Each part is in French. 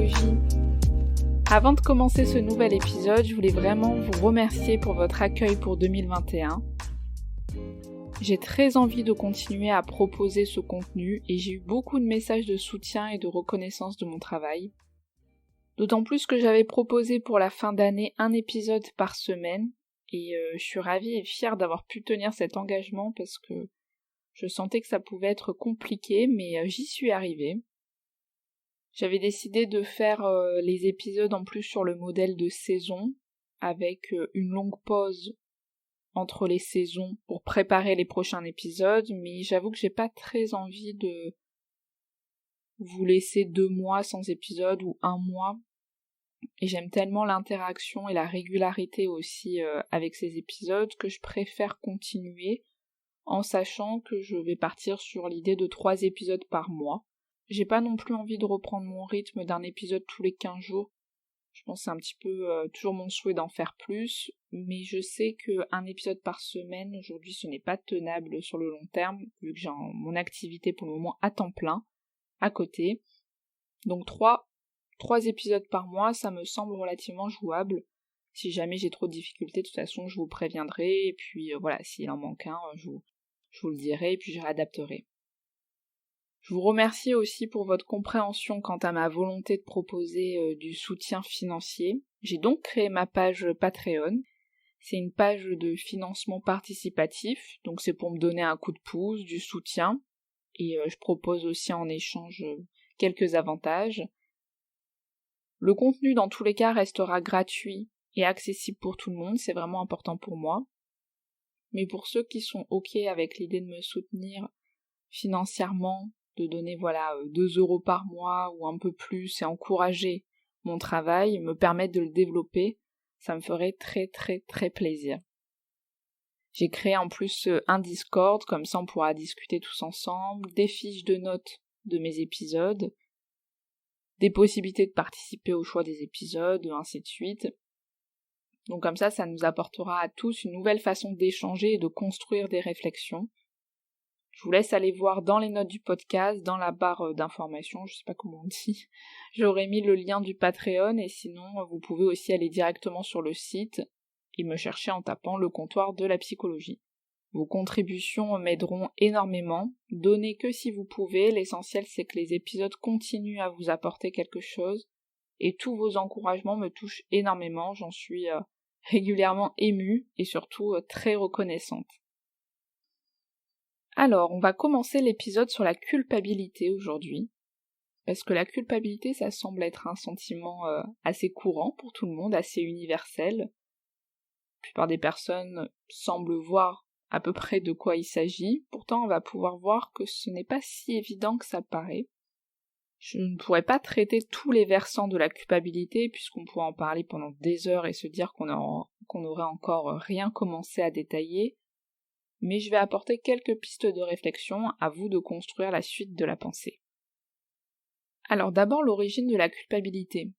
psychologie. Avant de commencer ce nouvel épisode, je voulais vraiment vous remercier pour votre accueil pour 2021. J'ai très envie de continuer à proposer ce contenu et j'ai eu beaucoup de messages de soutien et de reconnaissance de mon travail. D'autant plus que j'avais proposé pour la fin d'année un épisode par semaine et je suis ravie et fière d'avoir pu tenir cet engagement parce que je sentais que ça pouvait être compliqué, mais j'y suis arrivée. J'avais décidé de faire les épisodes en plus sur le modèle de saison, avec une longue pause entre les saisons pour préparer les prochains épisodes, mais j'avoue que j'ai pas très envie de vous laisser 2 mois sans épisode ou 1 mois. Et j'aime tellement l'interaction et la régularité aussi avec ces épisodes que je préfère continuer en sachant que je vais partir sur l'idée de 3 épisodes par mois. J'ai pas non plus envie de reprendre mon rythme d'un épisode tous les 15 jours. Je pense que c'est un petit peu toujours mon souhait d'en faire plus, mais je sais qu'un épisode par semaine, aujourd'hui, ce n'est pas tenable sur le long terme, vu que j'ai mon activité pour le moment à temps plein, à côté. Donc 3 épisodes par mois, ça me semble relativement jouable. Si jamais j'ai trop de difficultés, de toute façon, je vous préviendrai, et puis voilà, s'il en manque un, je vous le dirai, et puis je réadapterai. Je vous remercie aussi pour votre compréhension quant à ma volonté de proposer du soutien financier. J'ai donc créé ma page Patreon. C'est une page de financement participatif, donc c'est pour me donner un coup de pouce, du soutien, et je propose aussi en échange quelques avantages. Le contenu dans tous les cas restera gratuit et accessible pour tout le monde, c'est vraiment important pour moi. Mais pour ceux qui sont OK avec l'idée de me soutenir financièrement, de donner 2 € par mois ou un peu plus et encourager mon travail, me permettre de le développer, ça me ferait très très très plaisir. J'ai créé en plus un Discord, comme ça on pourra discuter tous ensemble, des fiches de notes de mes épisodes, des possibilités de participer au choix des épisodes, ainsi de suite. Donc comme ça nous apportera à tous une nouvelle façon d'échanger et de construire des réflexions. Je vous laisse aller voir dans les notes du podcast, dans la barre d'informations, je sais pas comment on dit. J'aurais mis le lien du Patreon et sinon vous pouvez aussi aller directement sur le site et me chercher en tapant le comptoir de la psychologie. Vos contributions m'aideront énormément. Donnez que si vous pouvez, l'essentiel c'est que les épisodes continuent à vous apporter quelque chose et tous vos encouragements me touchent énormément, j'en suis régulièrement émue et surtout très reconnaissante. Alors, on va commencer l'épisode sur la culpabilité aujourd'hui, parce que la culpabilité, ça semble être un sentiment assez courant pour tout le monde, assez universel. La plupart des personnes semblent voir à peu près de quoi il s'agit, pourtant on va pouvoir voir que ce n'est pas si évident que ça paraît. Je ne pourrais pas traiter tous les versants de la culpabilité, puisqu'on pourrait en parler pendant des heures et se dire qu'on n'aurait encore rien commencé à détailler, mais je vais apporter quelques pistes de réflexion, à vous de construire la suite de la pensée. Alors d'abord l'origine de la culpabilité.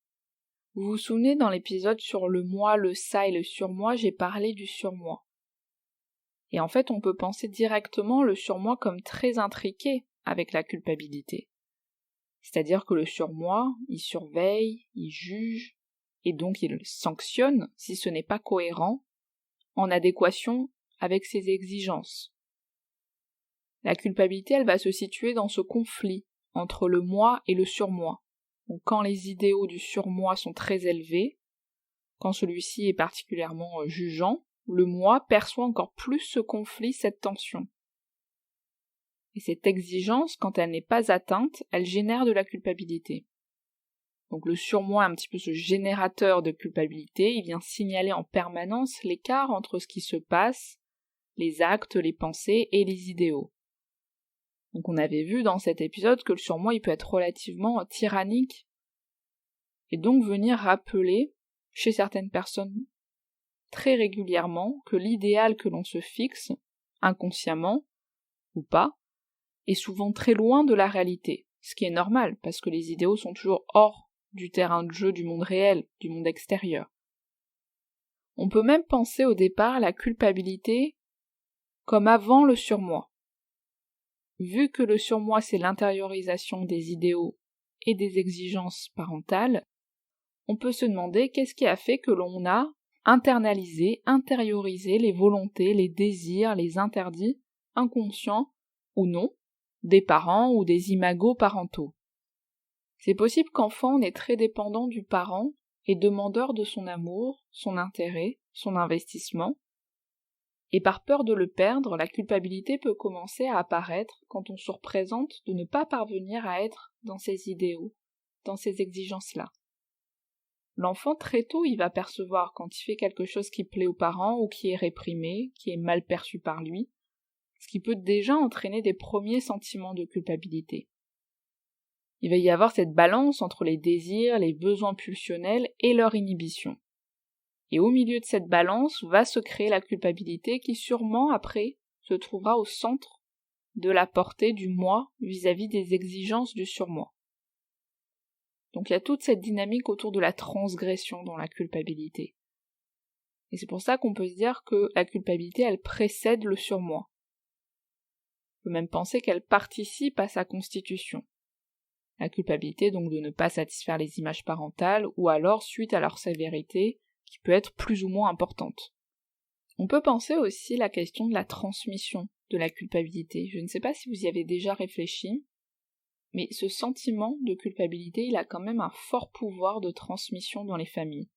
Vous vous souvenez dans l'épisode sur le moi, le ça et le surmoi, j'ai parlé du surmoi. Et en fait on peut penser directement le surmoi comme très intriqué avec la culpabilité. C'est-à-dire que le surmoi, il surveille, il juge, et donc il sanctionne si ce n'est pas cohérent, en adéquation avec ses exigences. La culpabilité, elle va se situer dans ce conflit entre le moi et le surmoi. Donc quand les idéaux du surmoi sont très élevés, quand celui-ci est particulièrement jugeant, le moi perçoit encore plus ce conflit, cette tension. Et cette exigence, quand elle n'est pas atteinte, elle génère de la culpabilité. Donc le surmoi, un petit peu ce générateur de culpabilité, il vient signaler en permanence l'écart entre ce qui se passe, les actes, les pensées et les idéaux. Donc on avait vu dans cet épisode que le surmoi il peut être relativement tyrannique et donc venir rappeler chez certaines personnes très régulièrement que l'idéal que l'on se fixe, inconsciemment ou pas, est souvent très loin de la réalité, ce qui est normal parce que les idéaux sont toujours hors du terrain de jeu du monde réel, du monde extérieur. On peut même penser au départ la culpabilité comme avant le surmoi. Vu que le surmoi c'est l'intériorisation des idéaux et des exigences parentales, on peut se demander qu'est-ce qui a fait que l'on a internalisé, intériorisé les volontés, les désirs, les interdits, inconscients ou non, des parents ou des imagos parentaux. C'est possible qu'enfant on est très dépendant du parent et demandeur de son amour, son intérêt, son investissement, et par peur de le perdre, la culpabilité peut commencer à apparaître quand on se représente de ne pas parvenir à être dans ses idéaux, dans ces exigences-là. L'enfant, très tôt, il va percevoir quand il fait quelque chose qui plaît aux parents ou qui est réprimé, qui est mal perçu par lui, ce qui peut déjà entraîner des premiers sentiments de culpabilité. Il va y avoir cette balance entre les désirs, les besoins pulsionnels et leur inhibition. Et au milieu de cette balance va se créer la culpabilité qui sûrement après se trouvera au centre de la portée du moi vis-à-vis des exigences du surmoi. Donc il y a toute cette dynamique autour de la transgression dans la culpabilité. Et c'est pour ça qu'on peut se dire que la culpabilité, elle précède le surmoi. On peut même penser qu'elle participe à sa constitution. La culpabilité, donc, de ne pas satisfaire les images parentales, ou alors suite à leur sévérité, qui peut être plus ou moins importante. On peut penser aussi la question de la transmission de la culpabilité. Je ne sais pas si vous y avez déjà réfléchi, mais ce sentiment de culpabilité, il a quand même un fort pouvoir de transmission dans les familles.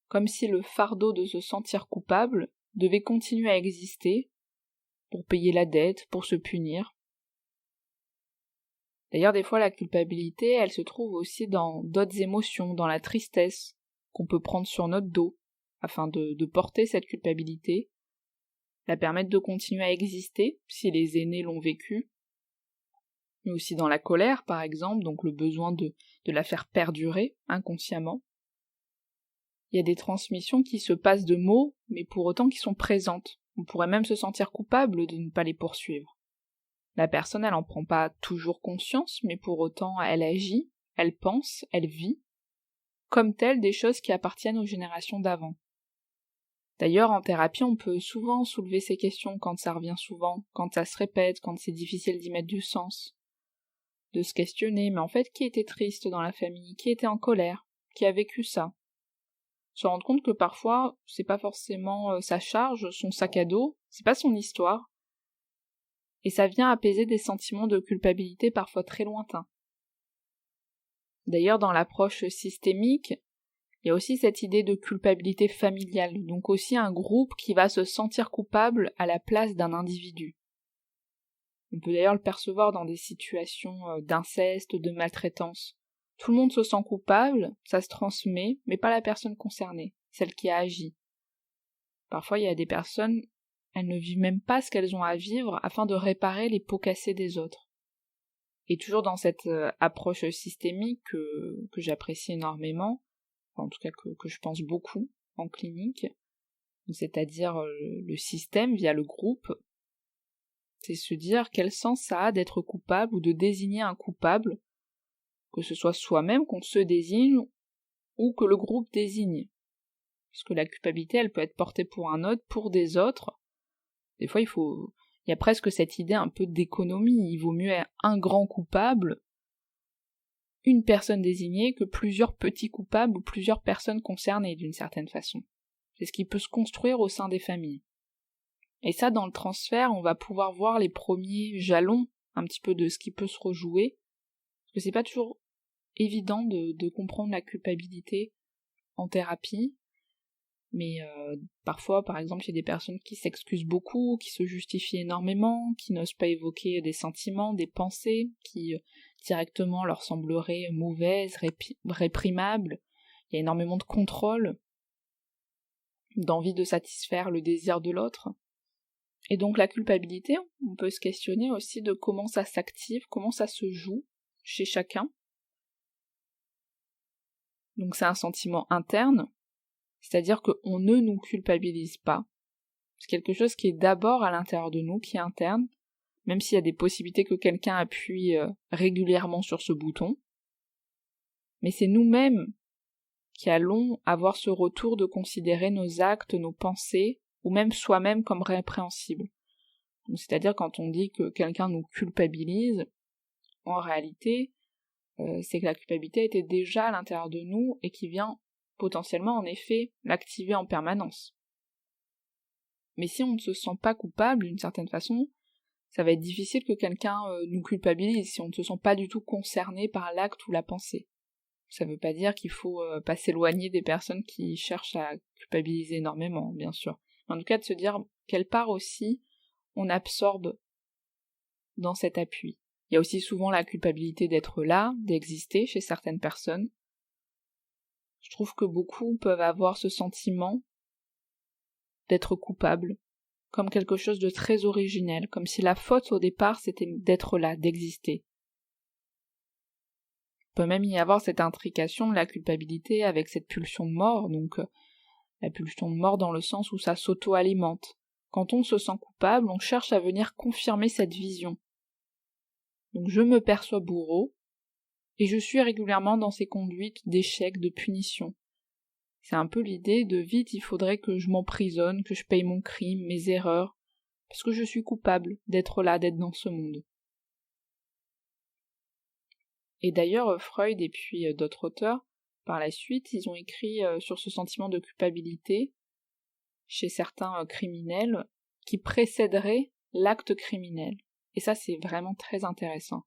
Comme si le fardeau de se sentir coupable devait continuer à exister pour payer la dette, pour se punir. D'ailleurs, des fois, la culpabilité, elle se trouve aussi dans d'autres émotions, dans la tristesse, qu'on peut prendre sur notre dos, afin de porter cette culpabilité, la permettre de continuer à exister, si les aînés l'ont vécu, mais aussi dans la colère, par exemple, donc le besoin de la faire perdurer inconsciemment. Il y a des transmissions qui se passent de mots, mais pour autant qui sont présentes. On pourrait même se sentir coupable de ne pas les poursuivre. La personne, elle n'en prend pas toujours conscience, mais pour autant, elle agit, elle pense, elle vit, comme telle des choses qui appartiennent aux générations d'avant. D'ailleurs, en thérapie, on peut souvent soulever ces questions quand ça revient souvent, quand ça se répète, quand c'est difficile d'y mettre du sens. De se questionner, mais en fait, qui était triste dans la famille, qui était en colère, qui a vécu ça? Se rendre compte que parfois, c'est pas forcément sa charge, son sac à dos, c'est pas son histoire, et ça vient apaiser des sentiments de culpabilité parfois très lointains. D'ailleurs, dans l'approche systémique, il y a aussi cette idée de culpabilité familiale, donc aussi un groupe qui va se sentir coupable à la place d'un individu. On peut d'ailleurs le percevoir dans des situations d'inceste, de maltraitance. Tout le monde se sent coupable, ça se transmet, mais pas la personne concernée, celle qui a agi. Parfois, il y a des personnes, elles ne vivent même pas ce qu'elles ont à vivre afin de réparer les pots cassés des autres. Et toujours dans cette approche systémique que j'apprécie énormément, en tout cas que je pense beaucoup en clinique, c'est-à-dire le système via le groupe, c'est se dire quel sens ça a d'être coupable ou de désigner un coupable, que ce soit soi-même qu'on se désigne ou que le groupe désigne. Parce que la culpabilité, elle peut être portée pour un autre, pour des autres. Des fois, il y a presque cette idée un peu d'économie. Il vaut mieux être un grand coupable, une personne désignée, que plusieurs petits coupables ou plusieurs personnes concernées d'une certaine façon. C'est ce qui peut se construire au sein des familles. Et ça, dans le transfert, on va pouvoir voir les premiers jalons un petit peu de ce qui peut se rejouer. Parce que c'est pas toujours évident de comprendre la culpabilité en thérapie. Mais parfois, par exemple, il y a des personnes qui s'excusent beaucoup, qui se justifient énormément, qui n'osent pas évoquer des sentiments, des pensées, qui directement leur sembleraient mauvaises, réprimables. Il y a énormément de contrôle, d'envie de satisfaire le désir de l'autre. Et donc la culpabilité, on peut se questionner aussi de comment ça s'active, comment ça se joue chez chacun. Donc c'est un sentiment interne, c'est-à-dire qu'on ne nous culpabilise pas. C'est quelque chose qui est d'abord à l'intérieur de nous, qui est interne, même s'il y a des possibilités que quelqu'un appuie régulièrement sur ce bouton. Mais c'est nous-mêmes qui allons avoir ce retour de considérer nos actes, nos pensées, ou même soi-même comme répréhensibles. Donc, c'est-à-dire quand on dit que quelqu'un nous culpabilise, en réalité, c'est que la culpabilité était déjà à l'intérieur de nous et qui vient potentiellement en effet l'activer en permanence. Mais si on ne se sent pas coupable d'une certaine façon, ça va être difficile que quelqu'un nous culpabilise si on ne se sent pas du tout concerné par l'acte ou la pensée. Ça ne veut pas dire qu'il faut pas s'éloigner des personnes qui cherchent à culpabiliser énormément, bien sûr. Mais en tout cas, de se dire quelle part aussi on absorbe dans cet appui. Il y a aussi souvent la culpabilité d'être là, d'exister chez certaines personnes. Je trouve que beaucoup peuvent avoir ce sentiment d'être coupable, comme quelque chose de très originel, comme si la faute au départ c'était d'être là, d'exister. Il peut même y avoir cette intrication de la culpabilité avec cette pulsion de mort, donc la pulsion de mort dans le sens où ça s'auto-alimente. Quand on se sent coupable, on cherche à venir confirmer cette vision. Donc je me perçois bourreau, et je suis régulièrement dans ces conduites d'échec, de punition. C'est un peu l'idée de vite il faudrait que je m'emprisonne, que je paye mon crime, mes erreurs, parce que je suis coupable d'être là, d'être dans ce monde. Et d'ailleurs, Freud et puis d'autres auteurs, par la suite, ils ont écrit sur ce sentiment de culpabilité chez certains criminels qui précéderait l'acte criminel. Et ça, c'est vraiment très intéressant.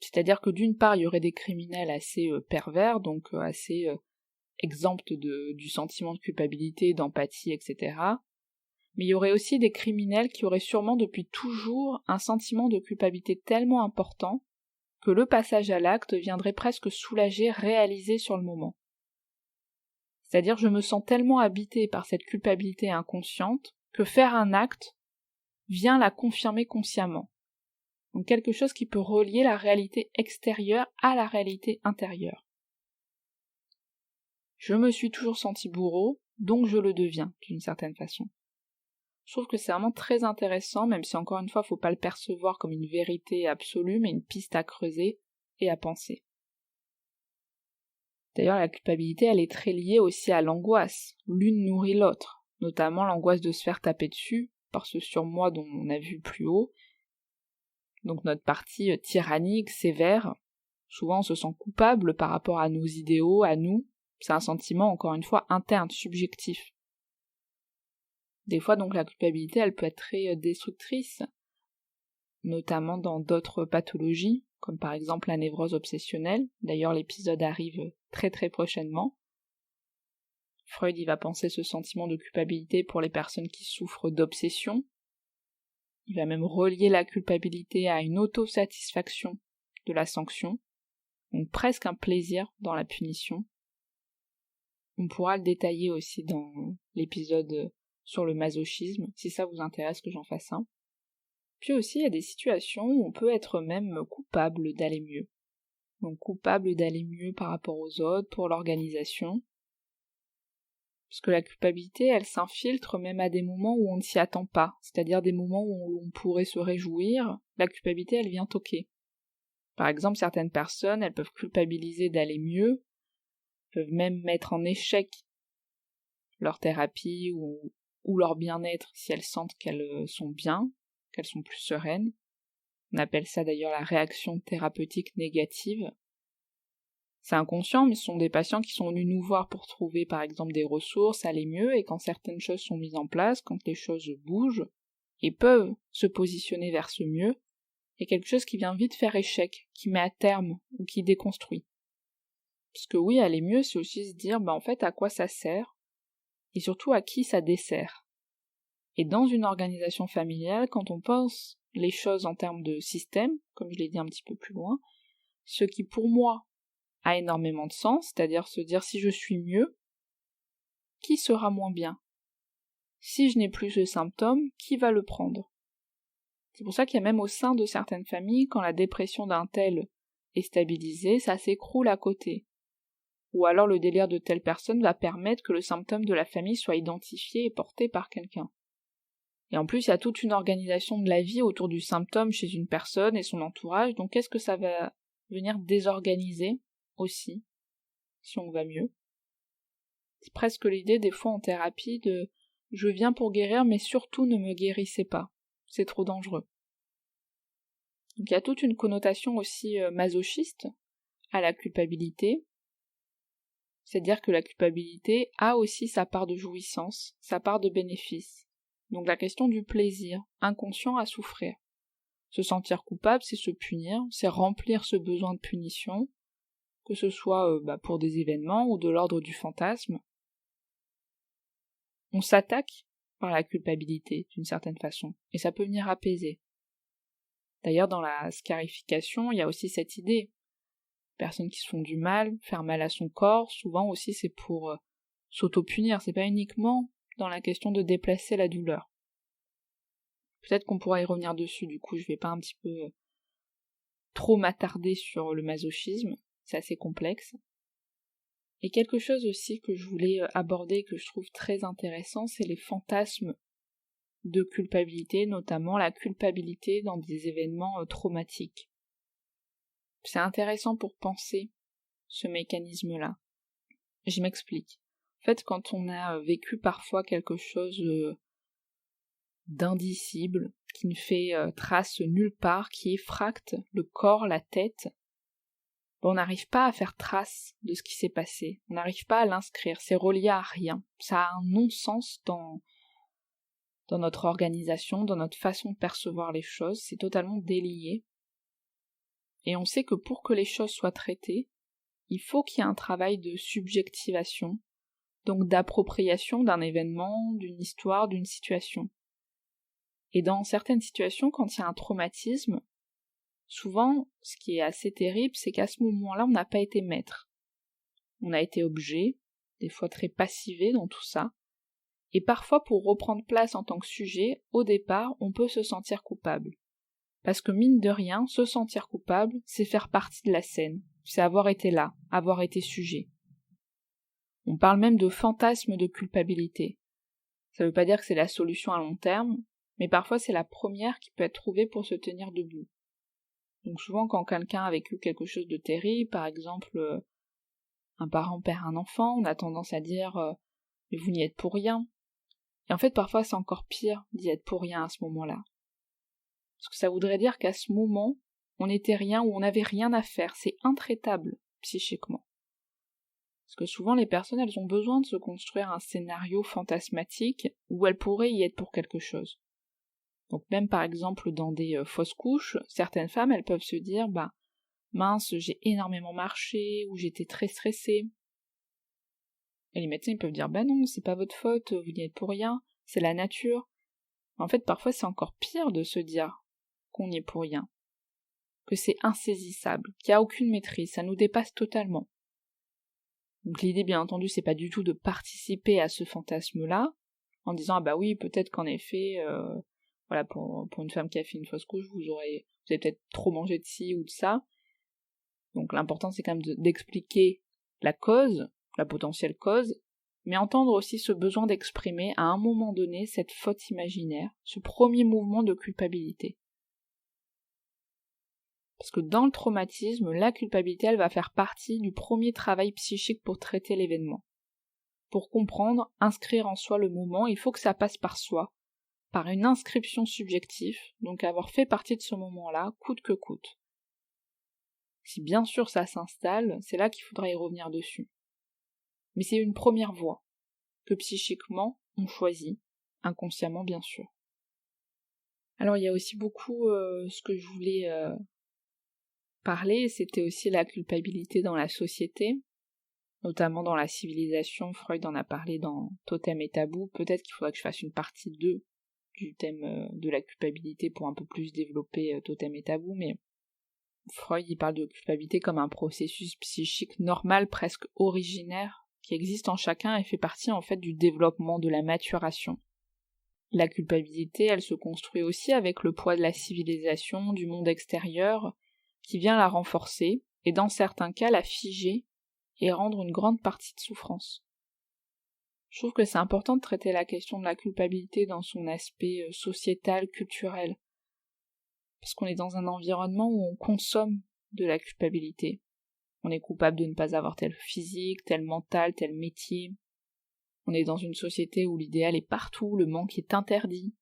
C'est-à-dire que d'une part, il y aurait des criminels assez pervers, donc assez exempts du sentiment de culpabilité, d'empathie, etc. Mais il y aurait aussi des criminels qui auraient sûrement depuis toujours un sentiment de culpabilité tellement important que le passage à l'acte viendrait presque soulager, réaliser sur le moment. C'est-à-dire je me sens tellement habité par cette culpabilité inconsciente que faire un acte vient la confirmer consciemment. Donc quelque chose qui peut relier la réalité extérieure à la réalité intérieure. Je me suis toujours senti bourreau, donc je le deviens, d'une certaine façon. Je trouve que c'est vraiment très intéressant, même si encore une fois, faut pas le percevoir comme une vérité absolue, mais une piste à creuser et à penser. D'ailleurs, la culpabilité, elle est très liée aussi à l'angoisse. L'une nourrit l'autre, notamment l'angoisse de se faire taper dessus par ce surmoi dont on a vu plus haut. Donc notre partie tyrannique, sévère, souvent on se sent coupable par rapport à nos idéaux, à nous. C'est un sentiment, encore une fois, interne, subjectif. Des fois, donc, la culpabilité, elle peut être très destructrice, notamment dans d'autres pathologies, comme par exemple la névrose obsessionnelle. D'ailleurs, l'épisode arrive très très prochainement. Freud, il va penser ce sentiment de culpabilité pour les personnes qui souffrent d'obsession. Il va même relier la culpabilité à une autosatisfaction de la sanction, donc presque un plaisir dans la punition. On pourra le détailler aussi dans l'épisode sur le masochisme, si ça vous intéresse que j'en fasse un. Puis aussi, il y a des situations où on peut être même coupable d'aller mieux. Donc coupable d'aller mieux par rapport aux autres, pour l'organisation. Parce que la culpabilité, elle s'infiltre même à des moments où on ne s'y attend pas, c'est-à-dire des moments où on pourrait se réjouir, la culpabilité, elle vient toquer. Par exemple, certaines personnes, elles peuvent culpabiliser d'aller mieux, peuvent même mettre en échec leur thérapie ou leur bien-être si elles sentent qu'elles sont bien, qu'elles sont plus sereines. On appelle ça d'ailleurs la réaction thérapeutique négative. C'est inconscient, mais ce sont des patients qui sont venus nous voir pour trouver par exemple des ressources, aller mieux, et quand certaines choses sont mises en place, quand les choses bougent, et peuvent se positionner vers ce mieux, il y a quelque chose qui vient vite faire échec, qui met à terme, ou qui déconstruit. Parce que oui, aller mieux, c'est aussi se dire, en fait, à quoi ça sert, et surtout à qui ça dessert. Et dans une organisation familiale, quand on pense les choses en termes de système, comme je l'ai dit un petit peu plus loin, ce qui pour moi a énormément de sens, c'est-à-dire se dire si je suis mieux, qui sera moins bien? Si je n'ai plus ce symptôme, qui va le prendre? C'est pour ça qu'il y a même au sein de certaines familles, quand la dépression d'un tel est stabilisée, ça s'écroule à côté. Ou alors le délire de telle personne va permettre que le symptôme de la famille soit identifié et porté par quelqu'un. Et en plus, il y a toute une organisation de la vie autour du symptôme chez une personne et son entourage, donc qu'est-ce que ça va venir désorganiser aussi, si on va mieux. C'est presque l'idée des fois en thérapie de « je viens pour guérir, mais surtout ne me guérissez pas, c'est trop dangereux ». Donc il y a toute une connotation aussi masochiste à la culpabilité, c'est-à-dire que la culpabilité a aussi sa part de jouissance, sa part de bénéfice. Donc la question du plaisir, inconscient à souffrir. Se sentir coupable, c'est se punir, c'est remplir ce besoin de punition, que ce soit pour des événements ou de l'ordre du fantasme. On s'attaque par la culpabilité, d'une certaine façon, et ça peut venir apaiser. D'ailleurs, dans la scarification, il y a aussi cette idée. Personnes qui se font du mal, faire mal à son corps, souvent aussi c'est pour s'auto-punir, c'est pas uniquement dans la question de déplacer la douleur. Peut-être qu'on pourra y revenir dessus, du coup je vais pas un petit peu trop m'attarder sur le masochisme, c'est assez complexe. Et quelque chose aussi que je voulais aborder, que je trouve très intéressant, c'est les fantasmes de culpabilité, notamment la culpabilité dans des événements traumatiques. C'est intéressant pour penser ce mécanisme-là. Je m'explique. En fait, quand on a vécu parfois quelque chose d'indicible, qui ne fait trace nulle part, qui effracte le corps, la tête, on n'arrive pas à faire trace de ce qui s'est passé. On n'arrive pas à l'inscrire. C'est relié à rien. Ça a un non-sens dans notre organisation, dans notre façon de percevoir les choses. C'est totalement délié. Et on sait que pour que les choses soient traitées, il faut qu'il y ait un travail de subjectivation, donc d'appropriation d'un événement, d'une histoire, d'une situation. Et dans certaines situations, quand il y a un traumatisme, souvent, ce qui est assez terrible, c'est qu'à ce moment-là, on n'a pas été maître. On a été objet, des fois très passivé dans tout ça, et parfois pour reprendre place en tant que sujet, au départ, on peut se sentir coupable. Parce que mine de rien, se sentir coupable, c'est faire partie de la scène, c'est avoir été là, avoir été sujet. On parle même de fantasme de culpabilité. Ça veut pas dire que c'est la solution à long terme, mais parfois c'est la première qui peut être trouvée pour se tenir debout. Donc souvent quand quelqu'un a vécu quelque chose de terrible, par exemple un parent perd un enfant, on a tendance à dire mais vous n'y êtes pour rien. Et en fait parfois c'est encore pire d'y être pour rien à ce moment-là. Parce que ça voudrait dire qu'à ce moment, on n'était rien ou on n'avait rien à faire, c'est intraitable psychiquement. Parce que souvent les personnes elles ont besoin de se construire un scénario fantasmatique où elles pourraient y être pour quelque chose. Donc même par exemple dans des fausses couches, certaines femmes elles peuvent se dire mince j'ai énormément marché ou j'étais très stressée. Et les médecins ils peuvent dire non c'est pas votre faute, vous n'y êtes pour rien, c'est la nature. En fait parfois c'est encore pire de se dire qu'on n'y est pour rien, que c'est insaisissable, qu'il n'y a aucune maîtrise, ça nous dépasse totalement. Donc l'idée bien entendu c'est pas du tout de participer à ce fantasme-là, en disant oui peut-être qu'en effet pour une femme qui a fait une fausse couche vous avez peut-être trop mangé de ci ou de ça. Donc l'important c'est quand même d'expliquer la cause, la potentielle cause, mais entendre aussi ce besoin d'exprimer à un moment donné cette faute imaginaire, ce premier mouvement de culpabilité. Parce que dans le traumatisme, la culpabilité, elle va faire partie du premier travail psychique pour traiter l'événement. Pour comprendre, inscrire en soi le moment, il faut que ça passe par soi, par une inscription subjective, donc avoir fait partie de ce moment-là, coûte que coûte. Si bien sûr ça s'installe, c'est là qu'il faudra y revenir dessus. Mais c'est une première voie, que psychiquement on choisit, inconsciemment bien sûr. Alors il y a aussi beaucoup ce que je voulais parler, c'était aussi la culpabilité dans la société, notamment dans la civilisation. Freud en a parlé dans Totem et Tabou. Peut-être qu'il faudrait que je fasse une partie 2 du thème de la culpabilité pour un peu plus développer Totem et Tabou, mais Freud il parle de culpabilité comme un processus psychique normal, presque originaire, qui existe en chacun et fait partie en fait du développement, de la maturation. La culpabilité, elle se construit aussi avec le poids de la civilisation, du monde extérieur, qui vient la renforcer, et dans certains cas la figer, et rendre une grande partie de souffrance. Je trouve que c'est important de traiter la question de la culpabilité dans son aspect sociétal, culturel, parce qu'on est dans un environnement où on consomme de la culpabilité. On est coupable de ne pas avoir tel physique, tel mental, tel métier. On est dans une société où l'idéal est partout, le manque est interdit.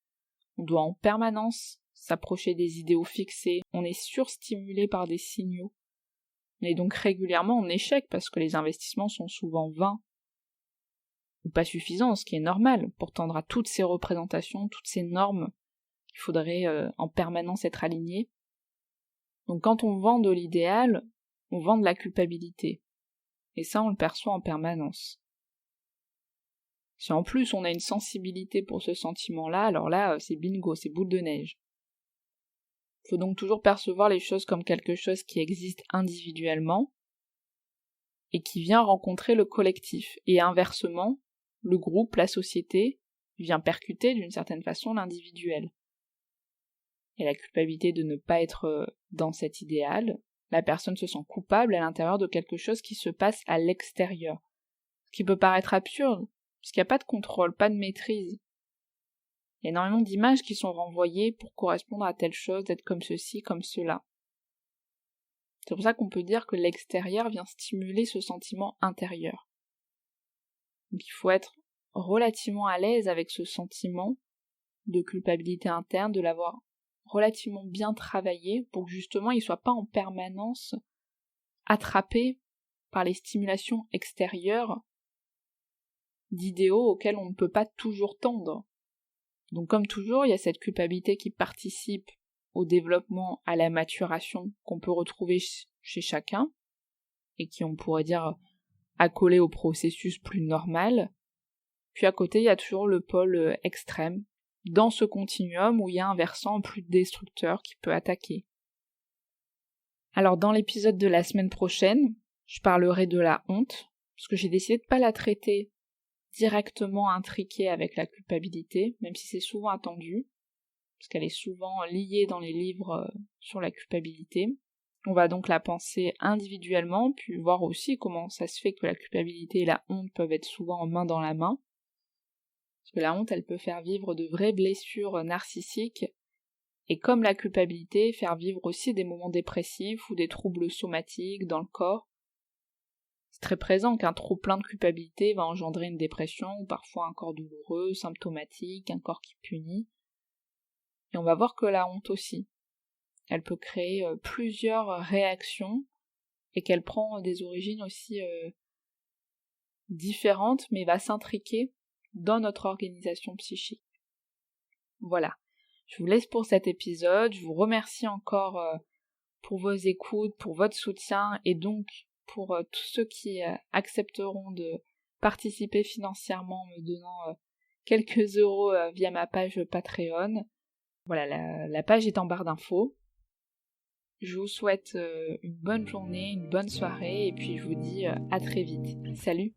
On doit en permanence s'approcher des idéaux fixés, on est surstimulé par des signaux. On est donc régulièrement en échec parce que les investissements sont souvent vains ou pas suffisants, ce qui est normal. Pour tendre à toutes ces représentations, toutes ces normes, il faudrait en permanence être aligné. Donc quand on vend de l'idéal, on vend de la culpabilité. Et ça, on le perçoit en permanence. Si en plus on a une sensibilité pour ce sentiment-là, alors là, c'est bingo, c'est boule de neige. Il faut donc toujours percevoir les choses comme quelque chose qui existe individuellement et qui vient rencontrer le collectif. Et inversement, le groupe, la société, vient percuter d'une certaine façon l'individuel. Et la culpabilité de ne pas être dans cet idéal, la personne se sent coupable à l'intérieur de quelque chose qui se passe à l'extérieur. Ce qui peut paraître absurde, parce qu'il n'y a pas de contrôle, pas de maîtrise. Il y a énormément d'images qui sont renvoyées pour correspondre à telle chose, d'être comme ceci, comme cela. C'est pour ça qu'on peut dire que l'extérieur vient stimuler ce sentiment intérieur. Donc il faut être relativement à l'aise avec ce sentiment de culpabilité interne, de l'avoir relativement bien travaillé pour que justement il ne soit pas en permanence attrapé par les stimulations extérieures d'idéaux auxquels on ne peut pas toujours tendre. Donc comme toujours, il y a cette culpabilité qui participe au développement, à la maturation qu'on peut retrouver chez chacun, et qui, on pourrait dire, accolé au processus plus normal. Puis à côté, il y a toujours le pôle extrême, dans ce continuum où il y a un versant plus destructeur qui peut attaquer. Alors dans l'épisode de la semaine prochaine, je parlerai de la honte, parce que j'ai décidé de ne pas la traiter directement intriquée avec la culpabilité, même si c'est souvent attendu, parce qu'elle est souvent liée dans les livres sur la culpabilité. On va donc la penser individuellement, puis voir aussi comment ça se fait que la culpabilité et la honte peuvent être souvent main dans la main. Parce que la honte, elle peut faire vivre de vraies blessures narcissiques, et comme la culpabilité, faire vivre aussi des moments dépressifs ou des troubles somatiques dans le corps. C'est très présent qu'un trop plein de culpabilité va engendrer une dépression, ou parfois un corps douloureux, symptomatique, un corps qui punit. Et on va voir que la honte aussi, elle peut créer plusieurs réactions, et qu'elle prend des origines aussi différentes, mais va s'intriquer dans notre organisation psychique. Voilà, je vous laisse pour cet épisode, je vous remercie encore pour vos écoutes, pour votre soutien, et donc pour tous ceux qui accepteront de participer financièrement en me donnant quelques euros via ma page Patreon. Voilà, la page est en barre d'infos. Je vous souhaite une bonne journée, une bonne soirée, et puis je vous dis à très vite. Salut!